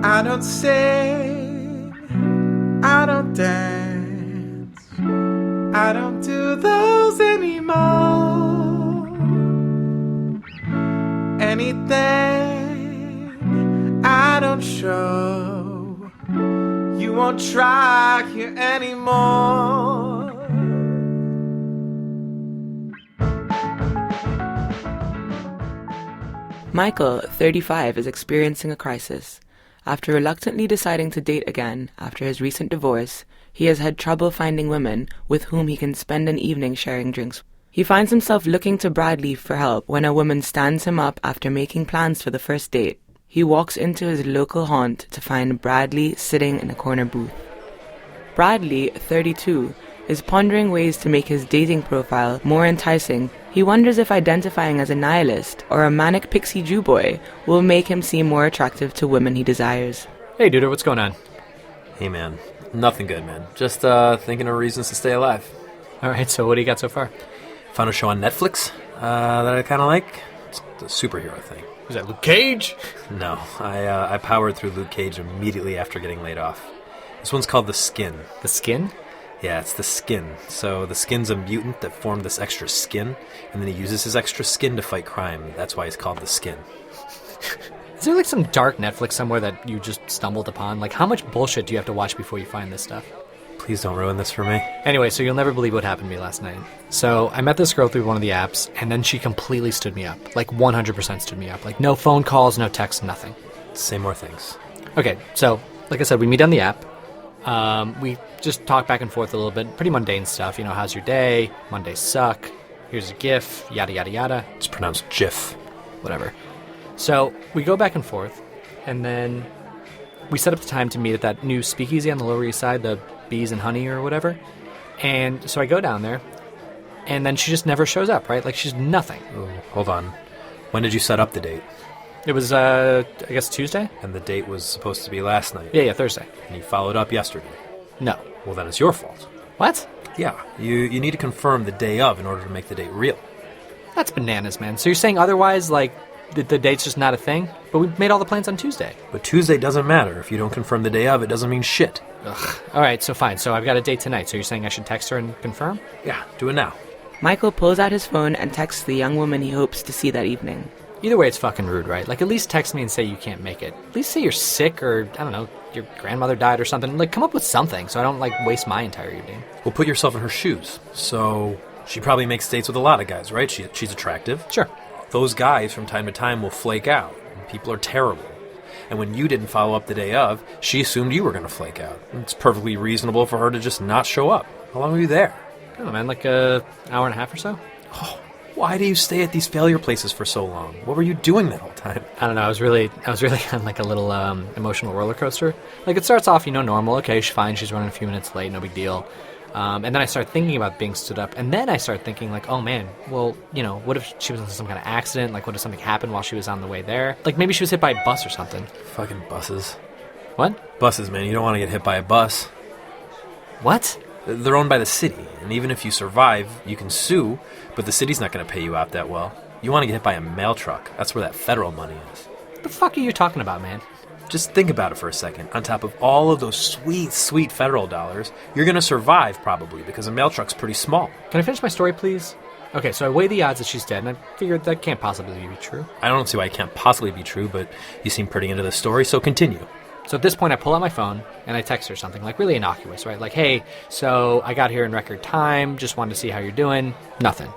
I don't sing, I don't dance, I don't do those anymore. Anything I don't show, you won't try here anymore. Michael, 35, is experiencing a crisis. After reluctantly deciding to date again after his recent divorce, he has had trouble finding women with whom he can spend an evening sharing drinks. He finds himself looking to Bradley for help when a woman stands him up after making plans for the first date. He walks into his local haunt to find Bradley sitting in a corner booth. Bradley, 32, is pondering ways to make his dating profile more enticing. He wonders if identifying as a nihilist or a manic pixie Jew boy will make him seem more attractive to women he desires. Hey, dude, what's going on? Hey, man. Nothing good, man. Just thinking of reasons to stay alive. All right, so what do you got so far? Found a show on Netflix that I kind of like. It's a superhero thing. Is that Luke Cage? No, I powered through Luke Cage immediately after getting laid off. This one's called The Skin. The Skin? Yeah, it's The Skin. So the Skin's a mutant that formed this extra skin, and then he uses his extra skin to fight crime. That's why he's called The Skin. Is there like some dark Netflix somewhere that you just stumbled upon? Like, how much bullshit do you have to watch before you find this stuff? Please don't ruin this for me. Anyway, so you'll never believe what happened to me last night. So I met this girl through one of the apps, and then she completely stood me up. Like 100% stood me up. Like no phone calls, no texts, nothing. Say more things. Okay, so like I said, we meet on the app. We just talk back and forth a little bit. Pretty mundane stuff. You know, how's your day? Mondays suck. Here's a GIF. Yada, yada, yada. It's pronounced GIF. Whatever. So we go back and forth, and then we set up the time to meet at that new speakeasy on the Lower East Side, the Bees and Honey or whatever. And so I go down there, and then she just never shows up, right? Like, she's nothing. Ooh, hold on. When did you set up the date? It was, I guess, Tuesday? And the date was supposed to be last night. Yeah, Thursday. And you followed up yesterday. No. Well, then it's your fault. What? Yeah, you need to confirm the day of in order to make the date real. That's bananas, man. So you're saying otherwise, like, the date's just not a thing? But we made all the plans on Tuesday. But Tuesday doesn't matter. If you don't confirm the day of, it doesn't mean shit. Ugh. All right, so fine. So I've got a date tonight. So you're saying I should text her and confirm? Yeah, do it now. Michael pulls out his phone and texts the young woman he hopes to see that evening. Either way, it's fucking rude, right? Like, at least text me and say you can't make it. At least say you're sick or, I don't know, your grandmother died or something. Like, come up with something so I don't, like, waste my entire evening. Well, put yourself in her shoes. So, she probably makes dates with a lot of guys, right? She's attractive. Sure. Those guys, from time to time, will flake out. And people are terrible. And when you didn't follow up the day of, she assumed you were going to flake out. It's perfectly reasonable for her to just not show up. How long were you there? I don't know, man, like an hour and a half or so? Oh, why do you stay at these failure places for so long? What were you doing that whole time? I don't know. I was really on like a little emotional roller coaster. Like, it starts off, normal. Okay, she's fine. She's running a few minutes late. No big deal. And then I start thinking about being stood up. And then I start thinking, like, oh, man, well, what if she was in some kind of accident? Like, what if something happened while she was on the way there? Like, maybe she was hit by a bus or something. Fucking buses. What? Buses, man. You don't want to get hit by a bus. What? They're owned by the city, and even if you survive, you can sue, but the city's not going to pay you out that well. You want to get hit by a mail truck. That's where that federal money is. What the fuck are you talking about, man? Just think about it for a second. On top of all of those sweet, sweet federal dollars, you're going to survive, probably, because a mail truck's pretty small. Can I finish my story, please? Okay, so I weigh the odds that she's dead, and I figured that can't possibly be true. I don't see why it can't possibly be true, but you seem pretty into the story, so continue. So at this point, I pull out my phone, and I text her something, like, really innocuous, right? Like, hey, so I got here in record time, just wanted to see how you're doing. Nothing.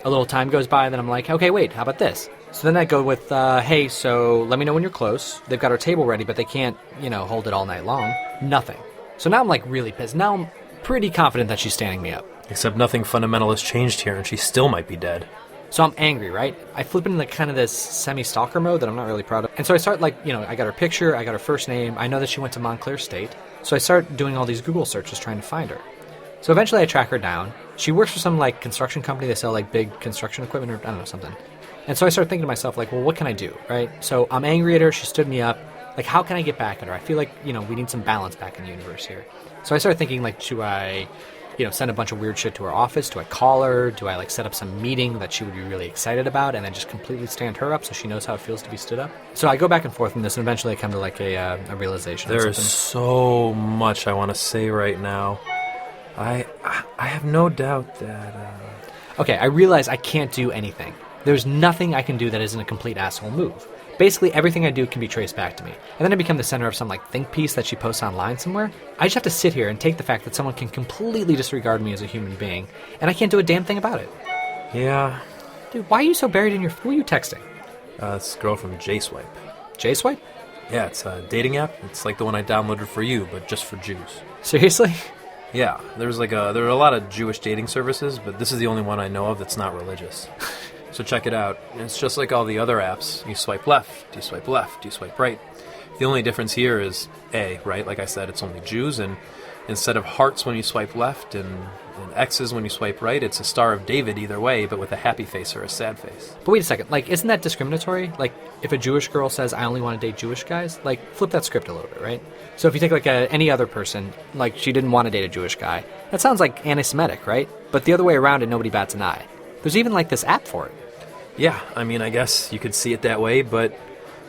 A little time goes by, then I'm like, okay, wait, how about this? So then I go with, hey, so let me know when you're close. They've got our table ready, but they can't, hold it all night long. Nothing. So now I'm, like, really pissed. Now I'm pretty confident that she's standing me up. Except nothing fundamental has changed here, and she still might be dead. So I'm angry, right? I flip into kind of this semi-stalker mode that I'm not really proud of. And so I start, I got her picture, I got her first name, I know that she went to Montclair State. So I start doing all these Google searches trying to find her. So eventually I track her down. She works for some, construction company. They sell, big construction equipment or, I don't know, something. And so I start thinking to myself, well, what can I do, right? So I'm angry at her. She stood me up. How can I get back at her? I feel like, we need some balance back in the universe here. So I started thinking, do I send a bunch of weird shit to her office? Do I call her? Do I set up some meeting that she would be really excited about and then just completely stand her up so she knows how it feels to be stood up? So I go back and forth in this, and eventually I come to a realization. There is so much I want to say right now. I have no doubt that... Okay, I realize I can't do anything. There's nothing I can do that isn't a complete asshole move. Basically, everything I do can be traced back to me. And then I become the center of some, think piece that she posts online somewhere. I just have to sit here and take the fact that someone can completely disregard me as a human being, and I can't do a damn thing about it. Yeah. Dude, why are you so buried in your... Who are you texting? It's a girl from J-Swipe. J-Swipe? Yeah, it's a dating app. It's like the one I downloaded for you, but just for Jews. Seriously? Yeah, there are a lot of Jewish dating services, but this is the only one I know of that's not religious. So check it out. It's just like all the other apps. You swipe left, you swipe left, you swipe right. The only difference here is A, right? Like I said, it's only Jews, and instead of hearts when you swipe left and X's when you swipe right, it's a Star of David either way, but with a happy face or a sad face. But wait a second, isn't that discriminatory? If a Jewish girl says, I only want to date Jewish guys, flip that script a little bit, right? So if you take, any other person, she didn't want to date a Jewish guy, that sounds like anti-Semitic, right? But the other way around, and nobody bats an eye. There's even, this app for it. Yeah, I guess you could see it that way, but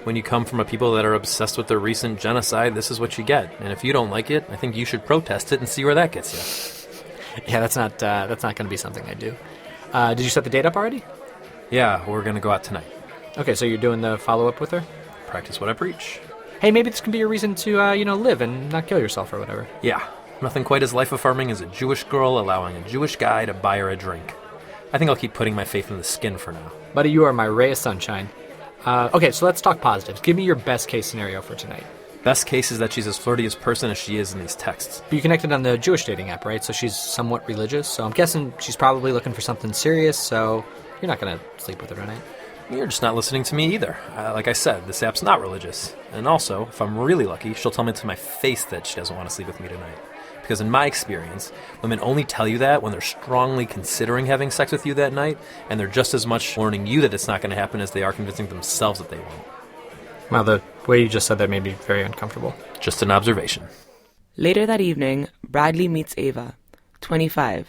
when you come from a people that are obsessed with the recent genocide, this is what you get. And if you don't like it, I think you should protest it and see where that gets you. Yeah, that's not going to be something I do. Did you set the date up already? Yeah, we're going to go out tonight. Okay, so you're doing the follow-up with her? Practice what I preach. Hey, maybe this can be a reason to, live and not kill yourself or whatever. Yeah, nothing quite as life-affirming as a Jewish girl allowing a Jewish guy to buy her a drink. I think I'll keep putting my faith in the skin for now. Buddy, you are my ray of sunshine. Okay, so let's talk positives. Give me your best-case scenario for tonight. Best case is that she's as flirty as person as she is in these texts. But you connected on the Jewish dating app, right? So she's somewhat religious, so I'm guessing she's probably looking for something serious, so you're not going to sleep with her tonight. You're just not listening to me either. Like I said, this app's not religious. And also, if I'm really lucky, she'll tell me to my face that she doesn't want to sleep with me tonight. Because in my experience, women only tell you that when they're strongly considering having sex with you that night, and they're just as much warning you that it's not going to happen as they are convincing themselves that they won't. Well, the way you just said that made me very uncomfortable. Just an observation. Later that evening, Bradley meets Ava, 25,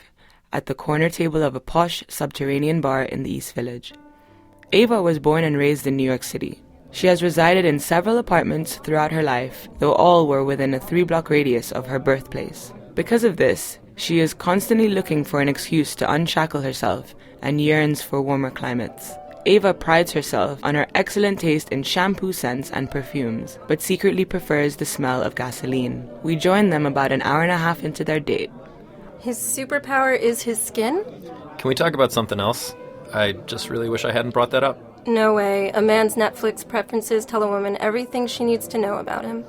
at the corner table of a posh subterranean bar in the East Village. Ava was born and raised in New York City. She has resided in several apartments throughout her life, though all were within a 3-block radius of her birthplace. Because of this, she is constantly looking for an excuse to unshackle herself and yearns for warmer climates. Ava prides herself on her excellent taste in shampoo scents and perfumes, but secretly prefers the smell of gasoline. We join them about an hour and a half into their date. His superpower is his skin? Can we talk about something else? I just really wish I hadn't brought that up. No way. A man's Netflix preferences tell a woman everything she needs to know about him.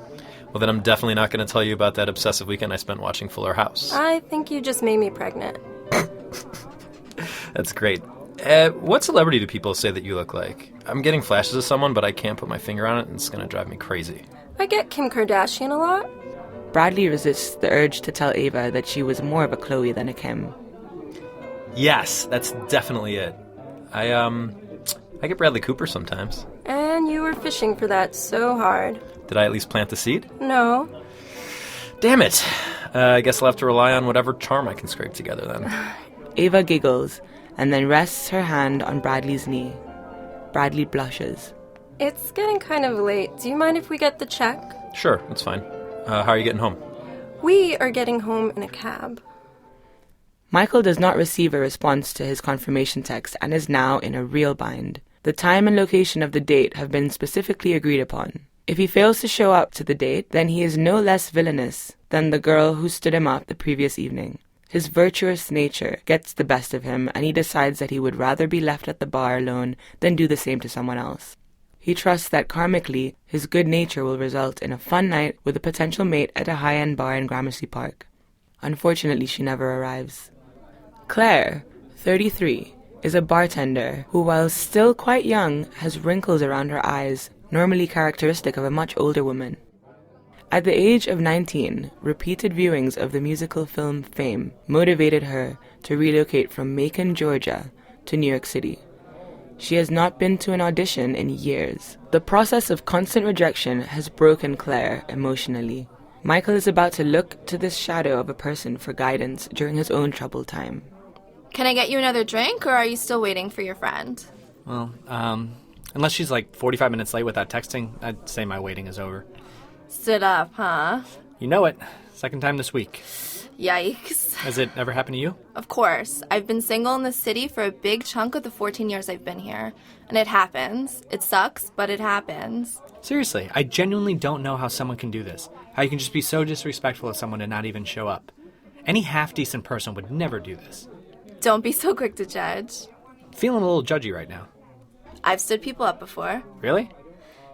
Well, then I'm definitely not going to tell you about that obsessive weekend I spent watching Fuller House. I think you just made me pregnant. That's great. What celebrity do people say that you look like? I'm getting flashes of someone, but I can't put my finger on it, and it's going to drive me crazy. I get Kim Kardashian a lot. Bradley resists the urge to tell Ava that she was more of a Chloe than a Kim. Yes, that's definitely it. I get Bradley Cooper sometimes. And you were fishing for that so hard. Did I at least plant the seed? No. Damn it. I guess I'll have to rely on whatever charm I can scrape together then. Ava giggles and then rests her hand on Bradley's knee. Bradley blushes. It's getting kind of late. Do you mind if we get the check? Sure, that's fine. How are you getting home? We are getting home in a cab. Michael does not receive a response to his confirmation text and is now in a real bind. The time and location of the date have been specifically agreed upon. If he fails to show up to the date, then he is no less villainous than the girl who stood him up the previous evening. His virtuous nature gets the best of him, and he decides that he would rather be left at the bar alone than do the same to someone else. He trusts that karmically, his good nature will result in a fun night with a potential mate at a high-end bar in Gramercy Park. Unfortunately, she never arrives. Claire, 33, is a bartender who, while still quite young, has wrinkles around her eyes, normally characteristic of a much older woman. At the age of 19, repeated viewings of the musical film Fame motivated her to relocate from Macon, Georgia, to New York City. She has not been to an audition in years. The process of constant rejection has broken Claire emotionally. Michael is about to look to this shadow of a person for guidance during his own troubled time. Can I get you another drink, or are you still waiting for your friend? Well, unless she's like 45 minutes late without texting, I'd say my waiting is over. Stood up, huh? You know it. Second time this week. Yikes. Has it ever happened to you? Of course. I've been single in this city for a big chunk of the 14 years I've been here. And it happens. It sucks, but it happens. Seriously, I genuinely don't know how someone can do this. How you can just be so disrespectful of someone and not even show up. Any half-decent person would never do this. Don't be so quick to judge. Feeling a little judgy right now. I've stood people up before. Really?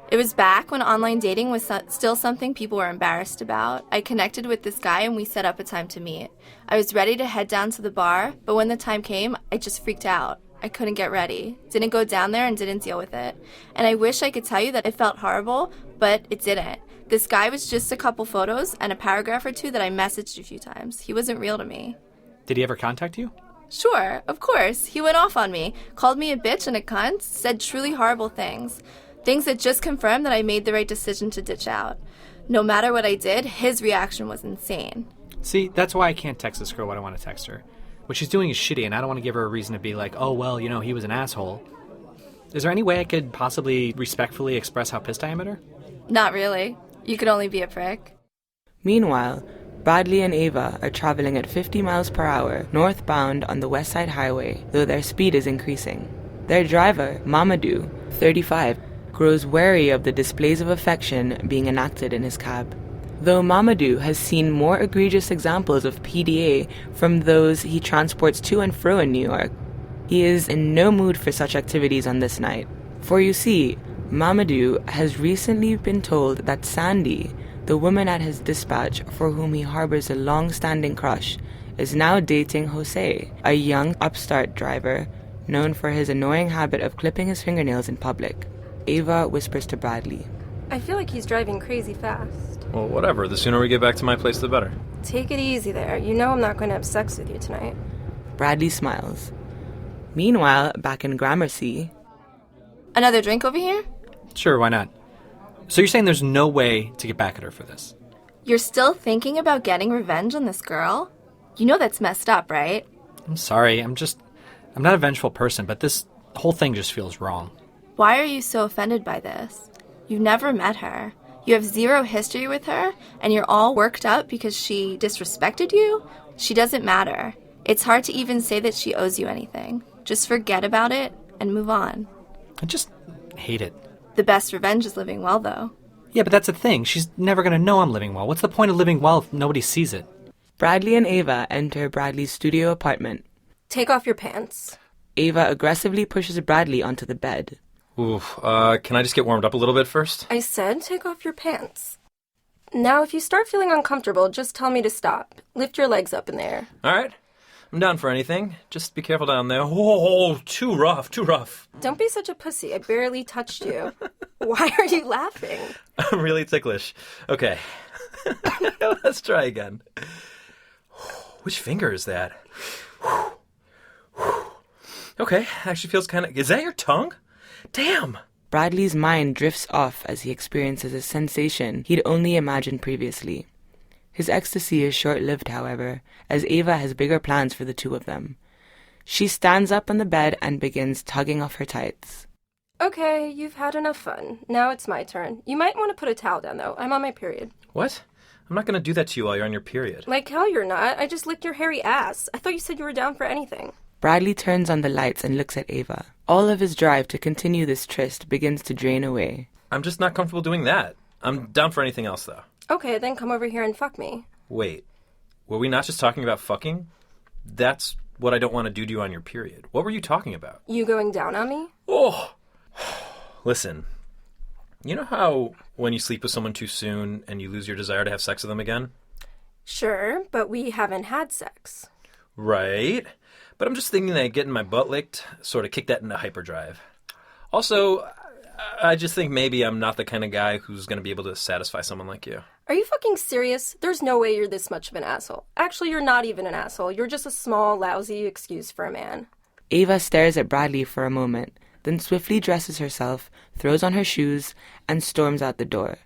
It was back when online dating was still something people were embarrassed about. I connected with this guy and we set up a time to meet. I was ready to head down to the bar, but when the time came, I just freaked out. I couldn't get ready. Didn't go down there and didn't deal with it. And I wish I could tell you that it felt horrible, but it didn't. This guy was just a couple photos and a paragraph or two that I messaged a few times. He wasn't real to me. Did he ever contact you? Sure, of course. He went off on me, called me a bitch and a cunt, said truly horrible things. Things that just confirmed that I made the right decision to ditch out. No matter what I did, his reaction was insane. See, that's why I can't text this girl what I want to text her. What she's doing is shitty, and I don't want to give her a reason to be like, oh, well, you know, he was an asshole. Is there any way I could possibly respectfully express how pissed I am at her? Not really. You could only be a prick. Meanwhile, Bradley and Ava are traveling at 50 miles per hour northbound on the West Side Highway, though their speed is increasing. Their driver, Mamadou, 35, grows wary of the displays of affection being enacted in his cab. Though Mamadou has seen more egregious examples of PDA from those he transports to and fro in New York, he is in no mood for such activities on this night. For you see, Mamadou has recently been told that Sandy, the woman at his dispatch for whom he harbors a long-standing crush, is now dating Jose, a young upstart driver known for his annoying habit of clipping his fingernails in public. Ava whispers to Bradley. I feel like he's driving crazy fast. Well, whatever. The sooner we get back to my place, the better. Take it easy there. You know I'm not going to have sex with you tonight. Bradley smiles. Meanwhile, back in Gramercy... Another drink over here? Sure, why not? So you're saying there's no way to get back at her for this? You're still thinking about getting revenge on this girl? You know that's messed up, right? I'm sorry, I'm not a vengeful person, but this whole thing just feels wrong. Why are you so offended by this? You've never met her. You have zero history with her, and you're all worked up because she disrespected you? She doesn't matter. It's hard to even say that she owes you anything. Just forget about it and move on. I just hate it. The best revenge is living well, though. Yeah, but that's the thing. She's never going to know I'm living well. What's the point of living well if nobody sees it? Bradley and Ava enter Bradley's studio apartment. Take off your pants. Ava aggressively pushes Bradley onto the bed. Oof, can I just get warmed up a little bit first? I said take off your pants. Now, if you start feeling uncomfortable, just tell me to stop. Lift your legs up in the air. All right. I'm down for anything. Just be careful down there. Oh, too rough, too rough. Don't be such a pussy. I barely touched you. Why are you laughing? I'm really ticklish. Okay. Let's try again. Which finger is that? Okay, actually feels kind of... Is that your tongue? Damn! Bradley's mind drifts off as he experiences a sensation he'd only imagined previously. His ecstasy is short-lived, however, as Ava has bigger plans for the two of them. She stands up on the bed and begins tugging off her tights. Okay, you've had enough fun. Now it's my turn. You might want to put a towel down, though. I'm on my period. What? I'm not going to do that to you while you're on your period. Like hell you're not. I just licked your hairy ass. I thought you said you were down for anything. Bradley turns on the lights and looks at Ava. All of his drive to continue this tryst begins to drain away. I'm just not comfortable doing that. I'm down for anything else, though. Okay, then come over here and fuck me. Wait, were we not just talking about fucking? That's what I don't want to do to you on your period. What were you talking about? You going down on me? Oh! Listen, you know how when you sleep with someone too soon and you lose your desire to have sex with them again? Sure, but we haven't had sex. Right. But I'm just thinking that getting my butt licked sort of kicked that into hyperdrive. Also, I just think maybe I'm not the kind of guy who's going to be able to satisfy someone like you. Are you fucking serious? There's no way you're this much of an asshole. Actually, you're not even an asshole. You're just a small, lousy excuse for a man. Ava stares at Bradley for a moment, then swiftly dresses herself, throws on her shoes, and storms out the door.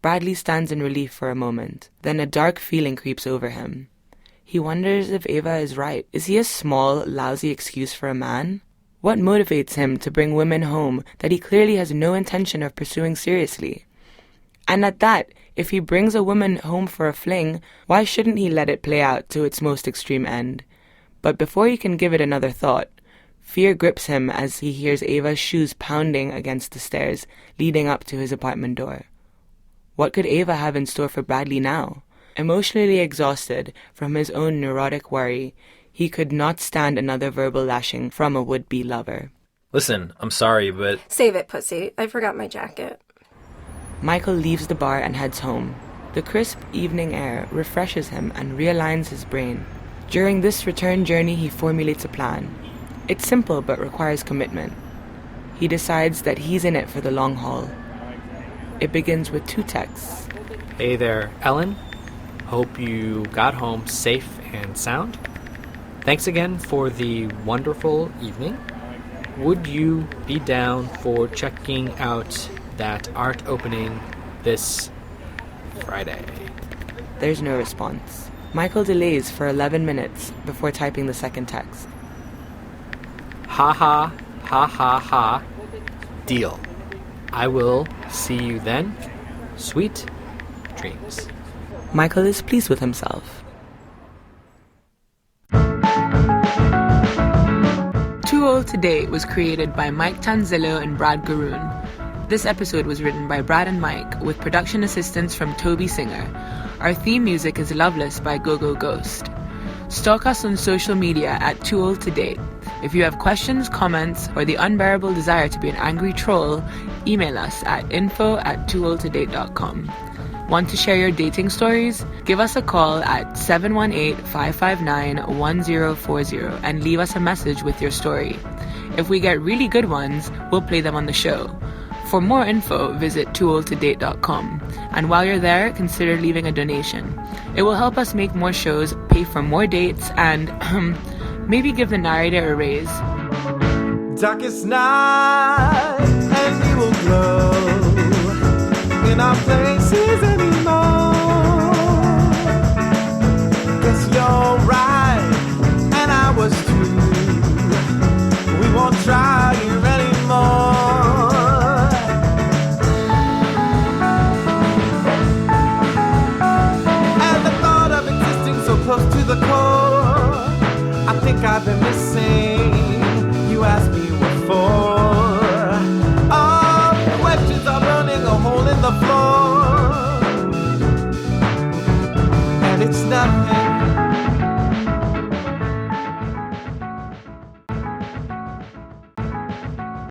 Bradley stands in relief for a moment. Then a dark feeling creeps over him. He wonders if Ava is right. Is he a small, lousy excuse for a man? What motivates him to bring women home that he clearly has no intention of pursuing seriously? And at that, if he brings a woman home for a fling, why shouldn't he let it play out to its most extreme end? But before he can give it another thought, fear grips him as he hears Ava's shoes pounding against the stairs leading up to his apartment door. What could Ava have in store for Bradley now? Emotionally exhausted from his own neurotic worry, he could not stand another verbal lashing from a would-be lover. Listen, I'm sorry, but... Save it, pussy. I forgot my jacket. Michael leaves the bar and heads home. The crisp evening air refreshes him and realigns his brain. During this return journey, he formulates a plan. It's simple but requires commitment. He decides that he's in it for the long haul. It begins with 2 texts. Hey there, Ellen. Hope you got home safe and sound. Thanks again for the wonderful evening. Would you be down for checking out that art opening this Friday? There's no response. Michael delays for 11 minutes before typing the second text. Ha ha, ha ha ha. Deal. I will see you then. Sweet dreams. Michael is pleased with himself. Too Old to Date was created by Mike Tanzillo and Brad Garoon. This episode was written by Brad and Mike with production assistance from Toby Singer. Our theme music is Loveless by Go-Go Ghost. Stalk us on social media at Too Old to Date. If you have questions, comments, or the unbearable desire to be an angry troll, email us at info@toooldtodate.com. Want to share your dating stories? Give us a call at 718-559-1040 and leave us a message with your story. If we get really good ones, we'll play them on the show. For more info, visit toooldtodate.com. And while you're there, consider leaving a donation. It will help us make more shows, pay for more dates, and maybe give the narrator a raise. Darkest night, and we will glow in our place.